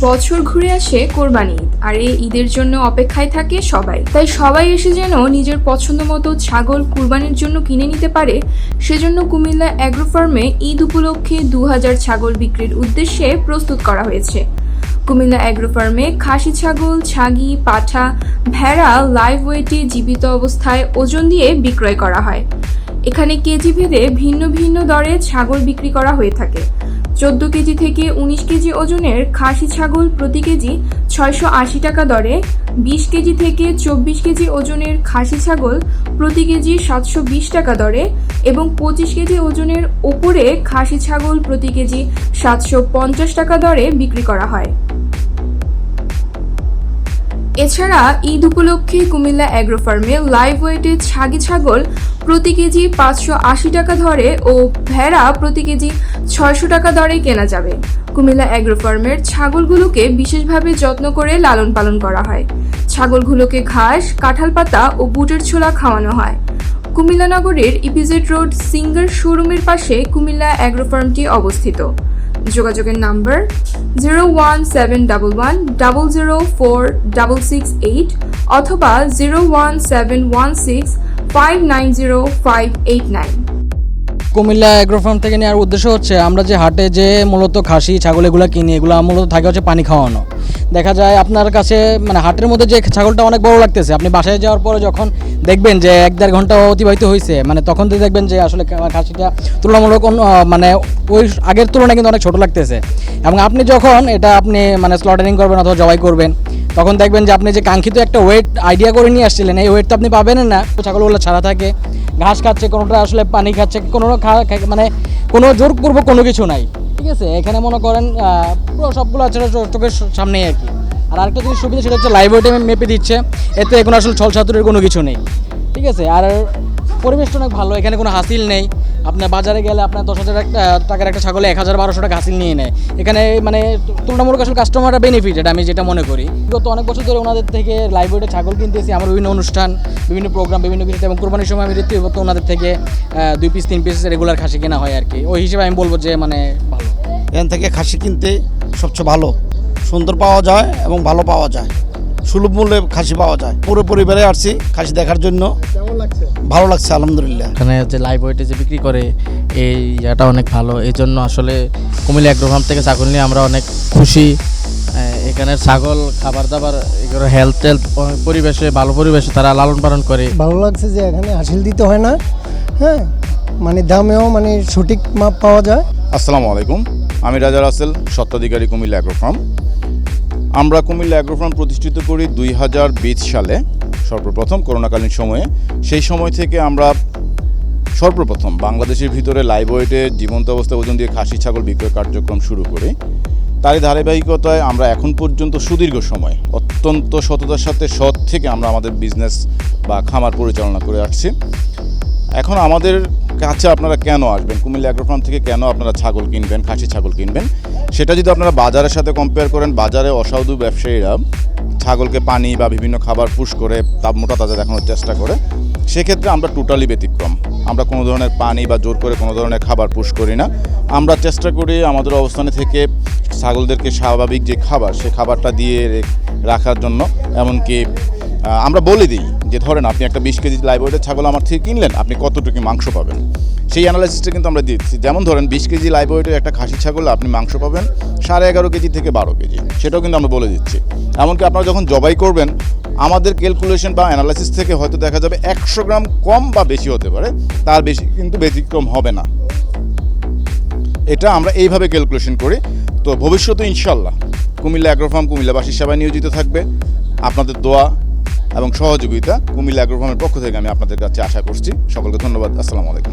বছর ঘুরে আসে কোরবানি ঈদ, আর এই ঈদের জন্য অপেক্ষায় থাকে সবাই। তাই সবাই এসে যেন নিজের পছন্দ মতো ছাগল কুরবানির জন্য কিনে নিতে পারে, সেজন্য কুমিল্লা অ্যাগ্রো ফার্মে ঈদ উপলক্ষে 2000 ছাগল বিক্রির উদ্দেশ্যে প্রস্তুত করা হয়েছে। কুমিল্লা অ্যাগ্রো ফার্মে খাসি ছাগল, ছাগি, পাঠা, ভেড়া লাইভ ওয়েটে জীবিত অবস্থায় ওজন দিয়ে বিক্রয় করা হয়। এখানে কেজি ভেদে ভিন্ন ভিন্ন দরে ছাগল বিক্রি করা হয়ে থাকে। 14 কেজি থেকে 19 কেজি ওজনের খাসি ছাগল প্রতি কেজি 680 টাকা দরে, 20 কেজি থেকে 24 কেজি ওজনের খাসি ছাগল প্রতি কেজি 720 টাকা দরে এবং 25 কেজি ওজনের ওপরে খাসি ছাগল প্রতি কেজি 750 টাকা দরে বিক্রি করা হয়। এছাড়া ঈদ উপলক্ষে কুমিল্লা অ্যাগ্রো ফার্মে লাইভ ওয়েটে ছাগি ছাগল প্রতি কেজি 580 টাকা দরে ও ভেড়া প্রতি কেজি 600 টাকা দরে কেনা যাবে। কুমিল্লা অ্যাগ্রো ফার্মের ছাগলগুলোকে বিশেষভাবে যত্ন করে লালন পালন করা হয়। ছাগলগুলোকে ঘাস, কাঁঠাল পাতা ও বুটের ছোলা খাওয়ানো হয়। কুমিল্লা নগরের ইপিজেড রোড সিঙ্গার শোরুমের পাশে কুমিল্লা অ্যাগ্রো ফার্মটি অবস্থিত। যোগাযোগের নাম্বার 01711004668 অথবা 01716590589। কুমিল্লা অ্যাগ্রো ফার্ম থেকে নেওয়ার উদ্দেশ্য হচ্ছে আমরা যে হাটে যে মূলত খাসি ছাগল এগুলো কিনি, এগুলো মূলত থাকে হচ্ছে পানি খাওয়ানো। দেখা যায় আপনার কাছে মানে হাটের মধ্যে যে ছাগলটা অনেক বড় লাগতেছে, আপনি বাসায় যাওয়ার পরে যখন দেখবেন যে 1-1.5 ঘন্টা অতিবাহিত হয়েছে, মানে তখন তো দেখবেন যে আসলে খাসিটা তুলনামূলক মানে ওই আগের তুলনায় কিন্তু অনেক ছোটো লাগতেছে। এবং আপনি যখন এটা আপনি মানে স্লটারিং করবেন অথবা জবাই করবেন, তখন দেখবেন যে আপনি যে কাঙ্ক্ষিত একটা ওয়েট আইডিয়া করে নিয়ে আসছিলেন, এই ওয়েট তো আপনি পাবেন না। ছাগলগুলো ছাড়া থাকে, ঘাস খাচ্ছে, কোনোটা আসলে পানি খাচ্ছে, কোনো মানে কোনো জোর করবো কোনো কিছু নাই। ঠিক আছে, এখানে মনে করেন পুরো সবগুলো আছে চোখের সামনেই আর কি। আর আরেকটা জিনিস সুবিধা সেটা হচ্ছে লাইভ ওয়েটে মেপে দিচ্ছে, এতে কোনো আসলে ছল ছাতুরের কোনো কিছু নেই। ঠিক আছে, আর পরিবেশটা অনেক ভালো, এখানে কোনো হাসিল নেই। আপনার বাজারে গেলে আপনার 10,000 টাকার একটা ছাগলে 1000-1200 টাকা হাসিল নিয়ে নেয়। এখানে মানে তুলনামূলক আসলে কাস্টমাররা বেনিফিট, এটা আমি যেটা মনে করি। গত অনেক বছর ধরে ওনাদের থেকে লাইভ ওয়েটে ছাগল কিনতেছি। আমার বিভিন্ন অনুষ্ঠান, বিভিন্ন প্রোগ্রাম, বিভিন্ন বিষয় এবং কোরবানির সময় আমি রীতিমত ওনাদের থেকে 2 পিস 3 পিস রেগুলার খাসি কেনা হয় আর কি। ওই হিসেবে আমি বলবো যে মানে ভালো। এখান থেকে খাসি কিনতে সবচেয়ে ভালো, সুন্দর পাওয়া যায় এবং ভালো পাওয়া যায়, সুলভ মূল্যে খাসি পাওয়া যায়। পুরো পরিবারে আসছি খাসি দেখার জন্য। কেমন লাগছে? ভালো লাগছে আলহামদুলিল্লাহ। এখানে যে লাইভ ওয়েটে যে বিক্রি করে এই জায়গাটা অনেক ভালো, এই জন্য আসলে কুমিল্লা অ্যাগ্রো ফার্ম থেকে ছাগল নিয়ে আমরা অনেক খুশি। এখানের ছাগল খাবার দাবার এগুলো হেলথ পরিবেশে ভালো পরিবেশে তারা লালন পালন করে। ভালো লাগছে যে এখানে হাসিল দিতে হয় না, হ্যাঁ, মানে দামেও মানে সঠিক মাপ পাওয়া যায়। আসসালামু আলাইকুম, আমি রাজা রাসেল, স্বত্বাধিকারী কুমিল্লা অ্যাগ্রো ফার্ম। আমরা কুমিল্লা অ্যাগ্রো ফার্ম প্রতিষ্ঠিত করি 2020 সালে, সর্বপ্রথম করোনাকালীন সময়ে। সেই সময় থেকে আমরা সর্বপ্রথম বাংলাদেশের ভিতরে লাইভ ওয়েটে জীবন্ত অবস্থায় ওজন দিয়ে খাসি ছাগল বিক্রয় কার্যক্রম শুরু করি। তারই ধারাবাহিকতায় আমরা এখন পর্যন্ত সুদীর্ঘ সময় অত্যন্ত সততার সাথে সৎ থেকে আমরা আমাদের বিজনেস বা খামার পরিচালনা করে আসছি। এখন আমাদের কাছে আপনারা কেন আসবেন, কুমিল্লা অ্যাগ্রো ফার্ম থেকে কেন আপনারা ছাগল কিনবেন, খাসি ছাগল কিনবেন, সেটা যদি আপনারা বাজারের সাথে কম্পেয়ার করেন, বাজারে অসাধু ব্যবসায়ীরা ছাগলকে পানি বা বিভিন্ন খাবার পুশ করে মোটা তাজা দেখানোর চেষ্টা করে। সেক্ষেত্রে আমরা টোটালি ব্যতিক্রম। আমরা কোনো ধরনের পানি বা জোর করে কোনো ধরনের খাবার পুশ করি না। আমরা চেষ্টা করি আমাদের অবস্থানে থেকে ছাগলদেরকে স্বাভাবিক যে খাবার, সে খাবারটা দিয়ে রাখার জন্য। এমনকি আমরা বলে দিই যে ধরেন আপনি একটা 20 কেজি লাইভ ওয়েটের ছাগল আমার থেকে কিনলেন, আপনি কতটুকু মাংস পাবেন, সেই অ্যানালাইসিসটা কিন্তু আমরা দিচ্ছি। যেমন ধরেন 20 কেজি লাইভ ওয়েটের একটা খাসি ছাগল আপনি মাংস পাবেন 11.5 কেজি থেকে 12 কেজি, সেটাও কিন্তু আমরা বলে দিচ্ছি। এমনকি আপনারা যখন জবাই করবেন, আমাদের ক্যালকুলেশন বা অ্যানালাইসিস থেকে হয়তো দেখা যাবে 100 গ্রাম কম বা বেশি হতে পারে, তার বেশি কিন্তু ব্যতিক্রম হবে না। এটা আমরা এইভাবে ক্যালকুলেশন করি। তো ভবিষ্যতে ইনশাল্লাহ কুমিল্লা অ্যাগ্রো ফার্ম কুমিল্লাবাসীর সেবায় নিয়োজিত থাকবে। আপনাদের দোয়া এবং সহযোগিতা কুমিল্লা অ্যাগ্রো ফার্মের পক্ষ থেকে আমি আপনাদের কাছে আশা করছি। সকলকে ধন্যবাদ। আসসালামু আলাইকুম।